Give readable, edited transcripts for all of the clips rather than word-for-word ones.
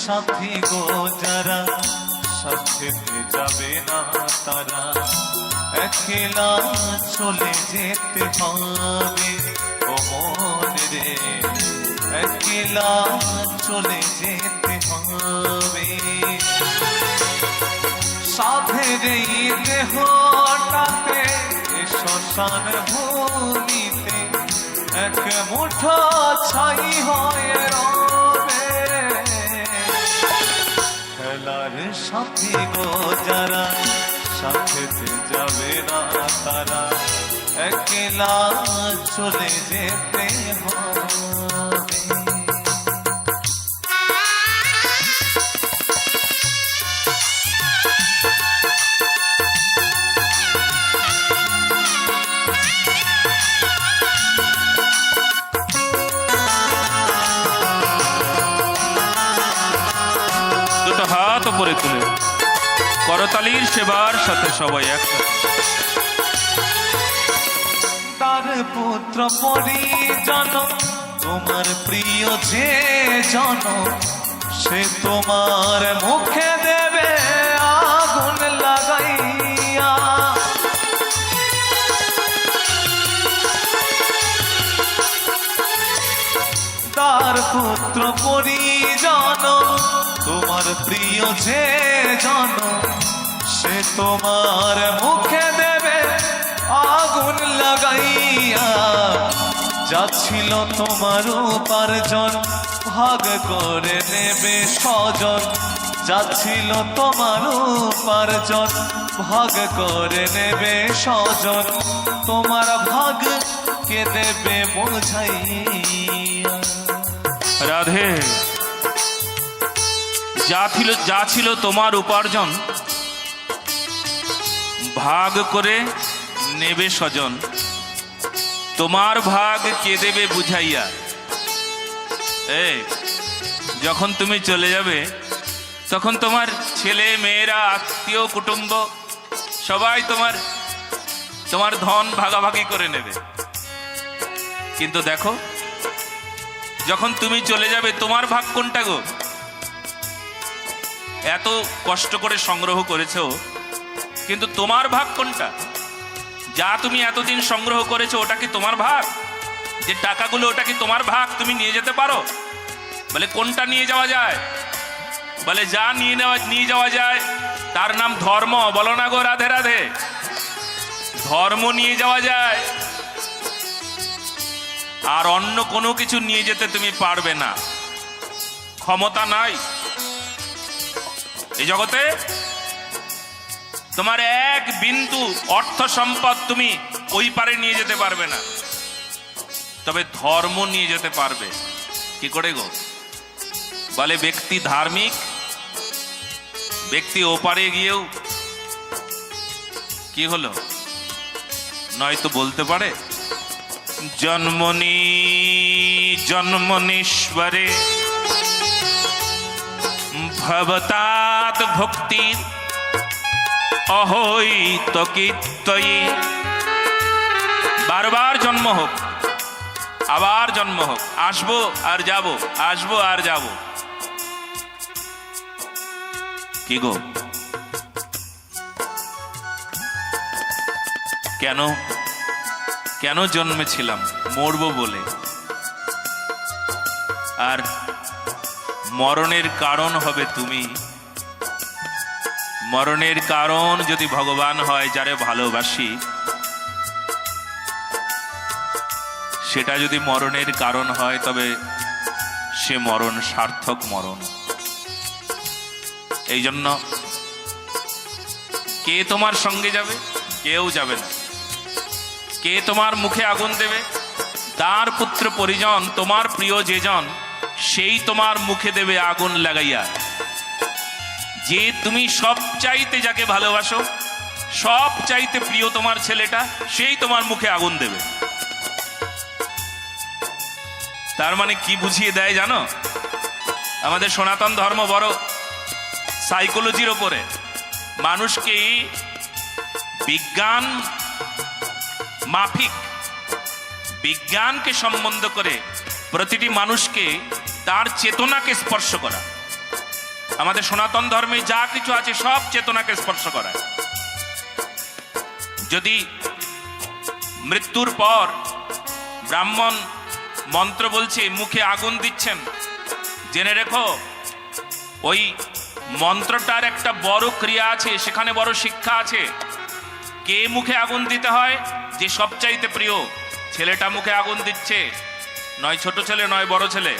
সাথী গো যারা, সাথে যাবে না তারা, একলা চলে যেতে হবে। ও মন রে, একলা চলে যেতে হবে। সাধের এই দেহটাতে শ্মশান ভূমিতে এক মুঠো ছাই হয়ে রবে। খেলার সাথী গো যারা, সাথে যাবে না তারা, একলা চলে যেতে হবে। হাত উপরে তুলে করতালির সেবার সাথে সবাই একসাথে। তার পুত্র পরিজন, তোমার প্রিয় যে জন, সে তোমার মুখে দেবে আগুন লাগাইয়া। তার পুত্র পরিজন, তোমার প্রিয় যে জন, সে তোমার মুখে দেবে আগুন লাগাইয়া। যা ছিল তোমার উপার্জন ভাগ করে নেবে স্বজন। যা ছিল তোমার উপার্জন ভাগ করে নেবে স্বজন। তোমার ভাগ কে দেবে বোঝাইয়া। রাধে, যা ছিল তোমার উপার্জন ভাগ করে নেবে স্বজন। তোমার ভাগ কে দেবে বুঝাইয়া। যখন তুমি চলে যাবে তখন তোমার ছেলে মেয়েরা, আত্মীয় কুটুম্ব সবাই তোমার ধন ভাগাভাগি করে নেবে। কিন্তু দেখো, যখন তুমি চলে যাবে তোমার ভাগ কোনটা গো? এত কষ্ট করে সংগ্রহ করেছো, কিন্তু তোমার ভাগ কোনটা? যা তুমি এতদিন সংগ্রহ করেছো ওটা কি তোমার ভাগ? যে টাকাগুলো ওটা কি তোমার ভাগ? তুমি নিয়ে যেতে পারো? বলে কোনটা নিয়ে যাওয়া যায়? বলে যা নিয়ে যাওয়া যায় তার নাম ধর্ম। বলো না গো রাধে রাধে। ধর্ম নিয়ে যাওয়া যায়, আর অন্য কোনো কিছু নিয়ে যেতে তুমি পারবে না, ক্ষমতা নাই। এই জগতে তোমার এক বিন্দু অর্থ সম্পদ তুমি ওই পারে নিয়ে যেতে পারবে না, তবে ধর্ম নিয়ে যেতে পারবে। কি করে গো? বলে ব্যক্তি ধার্মিক, ব্যক্তি ওপারে গিয়েও কি হলো নয়তো বলতে পারে জন্মনি জন্মনীশ্বরে ভবতাৎ ভক্তি অহৈতকিত্তয়ী। বারবার জন্ম হোক, আবার জন্ম হোক, আসবো আর যাব, আসবো আর যাব। কি গো, কেন কেন জন্মেছিলাম? মরবো বলে। আর মরণের কারণ হবে তুমি। মরণের কারণ যদি ভগবান হয়, যারে ভালোবাসি, সেটা যদি মরণের কারণ হয়, তবে সে মরণ সার্থক মরণ। এই জন্য কে তোমার সঙ্গে যাবে? কেউ যাবে না। কে তোমার মুখে আগুন দেবে? তার পুত্র পরিজন, তোমার প্রিয় যেজন, সেই তোমার মুখে দেবে আগুন লাগাইয়া। যে তুমি সব চাইতে যাকে ভালোবাসো, সব চাইতে প্রিয় তোমার ছেলেটা, সেই তোমার মুখে আগুন দেবে। তার মানে কি বুঝিয়ে দেয় জানো? আমাদের সনাতন ধর্ম বড় সাইকোলজির ওপরে। মানুষকে বিজ্ঞান মাফিক, বিজ্ঞানকে সম্বন্ধ করে প্রতিটি মানুষকে তার চেতনাকে স্পর্শ করা। আমাদের সনাতন ধর্মে যা কিছু আছে সব চেতনাকে স্পর্শ করায়। যদি মৃত্যুর পর ব্রাহ্মণ মন্ত্র বলছে, মুখে আগুন দিচ্ছেন, জেনে রেখো ওই মন্ত্রটার একটা বড় ক্রিয়া আছে, সেখানে বড় শিক্ষা আছে। কে মুখে আগুন দিতে হয়? যে সবচাইতে প্রিয়। ছেলেটা মুখে আগুন দিচ্ছে, নয় ছোট ছেলে নয় বড় ছেলে,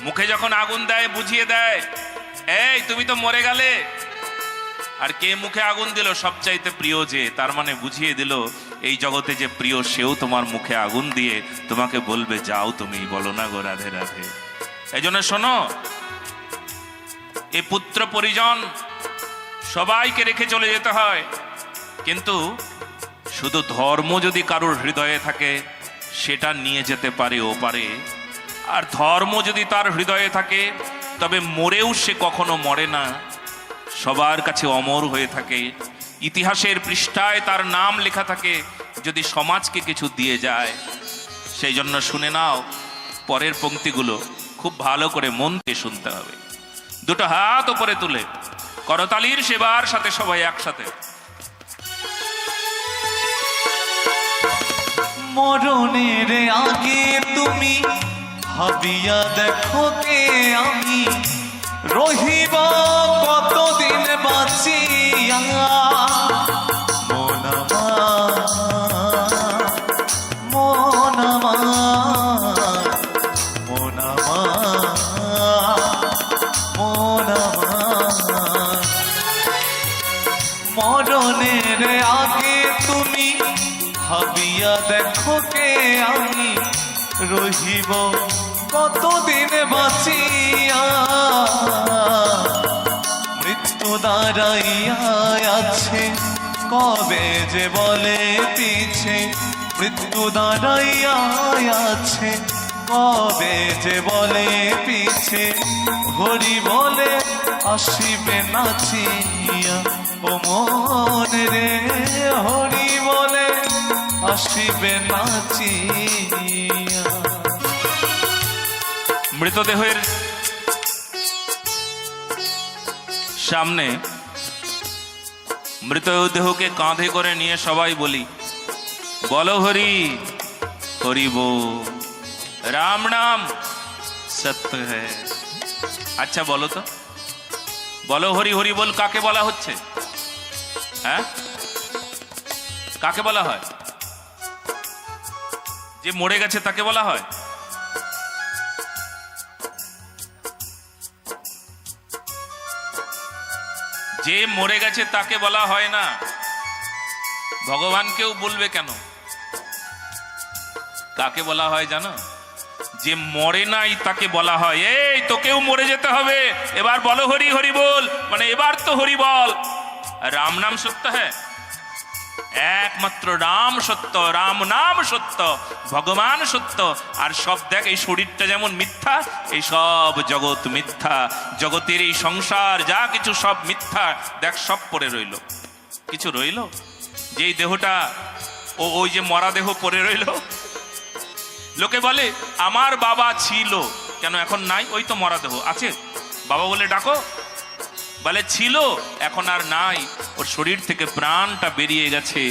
মুখে যখন আগুন দেয় বুঝিয়ে দেয়, এই তুমি তো মরে গেলে। আর কে মুখে আগুন দিল? সবচাইতে প্রিয় যে, তার মানে বুঝিয়ে দিল এই জগতে যে প্রিয় সেও তোমার মুখে আগুন দিয়ে তোমাকে বলবে যাও তুমি, বলো না গো রাধে রাধে। এই জন্য শোনো, এই পুত্র পরিজন সবাইকে রেখে চলে যেতে হয়, কিন্তু শুধু ধর্ম যদি কারোর হৃদয়ে থাকে সেটা নিয়ে যেতে পারে ও পারে। আর ধর্ম যদি তার হৃদয়ে থাকে তবে মরেও সে কখনো মরে না, সবার কাছে অমর হয়ে থাকে। ইতিহাসের পৃষ্ঠায় তার নাম লেখা থাকে যদি সমাজকে কিছু দিয়ে যায়। সেই জন্য শুনে নাও, পরের পংক্তিগুলো খুব ভালো করে মন দিয়ে শুনতে হবে। দুটো হাত উপরে তুলে করতালির সেবার সাথে সবাই একসাথে। মরণের আগে তুমি ভাবিয়া দেখো কে আমি রহিব কতদিন বাঁচিয়া। মন আমার, মন আমার, মন আমার, মন আমার। মরণের আগে তুমি ভাবিয়া দেখো কে আমি রহিব কতদিন বাঁচিয়া। মৃত্যু দাঁড়াইয়া আছে কবে যে বলে পিছে, মৃত্যু দাঁড়াইয়া আছে কবে যে বলে পিছে। হরি বলে আসিবে নাচিয়া ও মন রে, হরি বলে আসিবে নাচিয়া। মৃতদেহের সামনে মৃতদেহকে কাঁধে করে নিয়ে সবাই বলি, বলো হরি হরি বল, রাম নাম সত্য হ্যায়। আচ্ছা বলো তো, বলো হরি হরি বল কাকে বলা হচ্ছে? হ্যাঁ, কাকে বলা হয়? যে মরে গেছে তাকে বলা হয়? যে মরে গেছে তাকে বলা হয় না। ভগবানকেও বলবে কেন? কাকে বলা হয় জানো? যে মরে নাই তাকে বলা হয়, এই তোকেও মরে যেতে হবে, এবার বলো হরি হরি বল, মানে এবার তো হরি বল। রাম নাম সত্য হ্যাঁ, একমাত্র রাম সত্য, রাম নাম সত্য, ভগবান সত্য। আর সব দেখ, এই শরীরটা যেমন মিথ্যা, এই সব জগৎ মিথ্যা, জগতের এই সংসার যা কিছু সব মিথ্যা। দেখ সব পড়ে রইল, কিছু রইল? যেই দেহটা ওই যে মরা দেহ পড়ে রইল। লোকে বলে আমার বাবা ছিল, কেন এখন নাই? ওই তো মরা দেহ আছে, বাবা বলে ডাকো। বলে ছিল, এখন আর নাই, ওর শরীর থেকে প্রাণটা বেরিয়ে গেছে,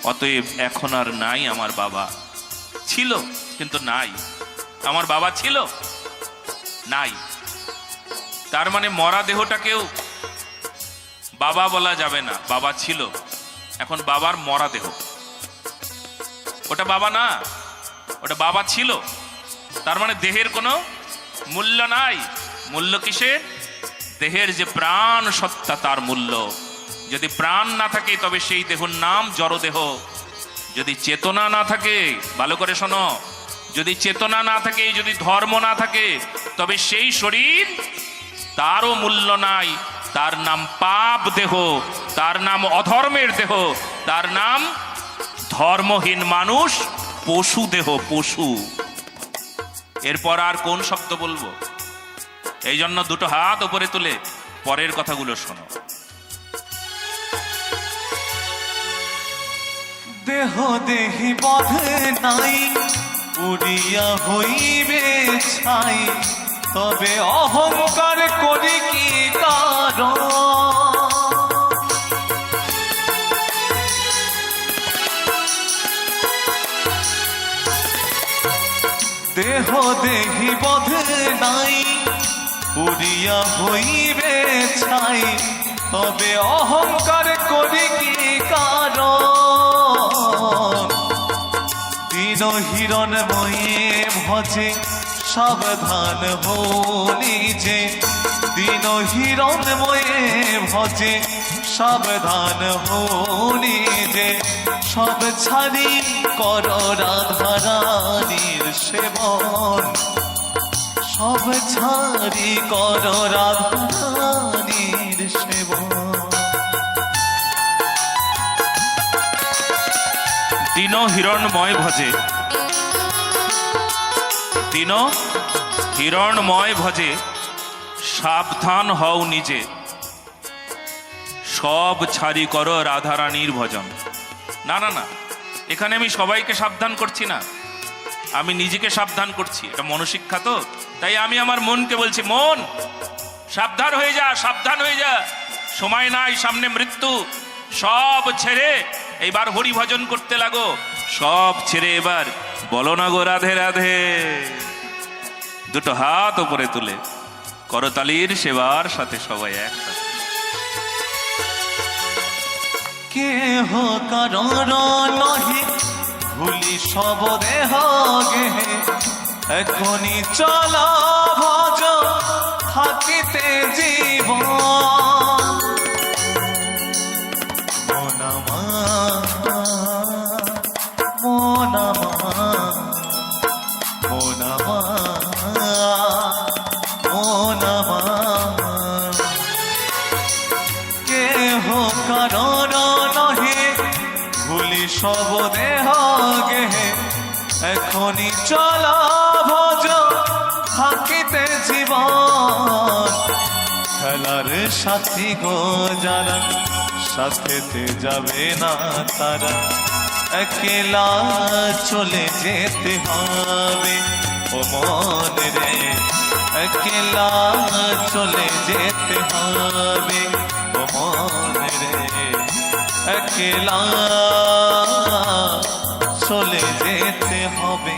অতএব এখন আর নাই আমার বাবা। ছিল কিন্তু নাই, আমার বাবা ছিল নাই। তার মানে মরা দেহটাকেও বাবা বলা যাবে না। বাবা ছিল, এখন বাবার মরা দেহ, ওটা বাবা না, ওটা বাবা ছিল। তার মানে দেহের কোনো মূল্য নাই। মূল্য কিসের? দেহের যে প্রাণ সত্তা তার মূল্য। যদি প্রাণ না থাকে তবে সেই দেহর নাম জড়দেহ। যদি চেতনা না থাকে, ভালো করে শোনো, যদি চেতনা না থাকে, যদি ধর্ম না থাকে, তবে সেই শরীর তারও মূল্য নাই। তার নাম পাপ দেহ, তার নাম অধর্মের দেহ, তার নাম ধর্মহীন মানুষ, পশু দেহ, পশু। এরপর আর কোন শব্দ বলবো? এই জন্য দুটো হাত উপরে তুলে পরের কথাগুলো শোনো। দেহ দেহি বধে নাই, উড়িয়া হইবে ছাই। তবে অহংকার করি কি কারণ? দেহ দেহি বোধে নাই, পুরিয়া হইবে ছাই, তবে অহংকার করি কি কারণ? দিন হিরণ ময়ে ভজে সাবধান হো নিজে, দিন হিরণ ময়ে ভজে সাবধান হো নিজে, সব ছাড়ি কর রাধারানীর সেবন, সব ছাড়ি কর রাধারানীর সেবন। দিন হিরণময় ভজে, দিন হিরণময় ভজে সাবধান হও নিজে, সব ছাড়ি করো রাধারানীর ভজন। না না না, এখানে আমি সবাইকে সাবধান করছি না, আমি নিজেকে সাবধান করছি। এটা মনশিক্ষা তো, তাই আমি আমার মনকে বলছি, মন সাবধান হয়ে যা, সাবধান হয়ে যা, সময় নাই, সামনে মৃত্যু। সব ছেড়ে এইবার হরি ভজন করতে লাগো, সব ছেড়ে এবার বলো না গো রাধে রাধে। দুটো হাত উপরে তুলে করতালির সেবার সাথে সবাই একসাথে। কেহ কারণ নহি ভুলি সব দেহ গেহে, এখনি চল ভজ থাকিতে জীবন। মনামা মনামা মনামা মনামা, কেহ কারণ নহে ভুলি সব দেহ গেহে, এখনি চল ভজ থাকিতে জীবন। খেলার সাথী গো যারা, সাথেতে যাবে না তারা, একলা চলে যেতে হবে ও মন রে, একলা চলে যেতে হবে ও মন রে, একলা চলে যেতে হবে।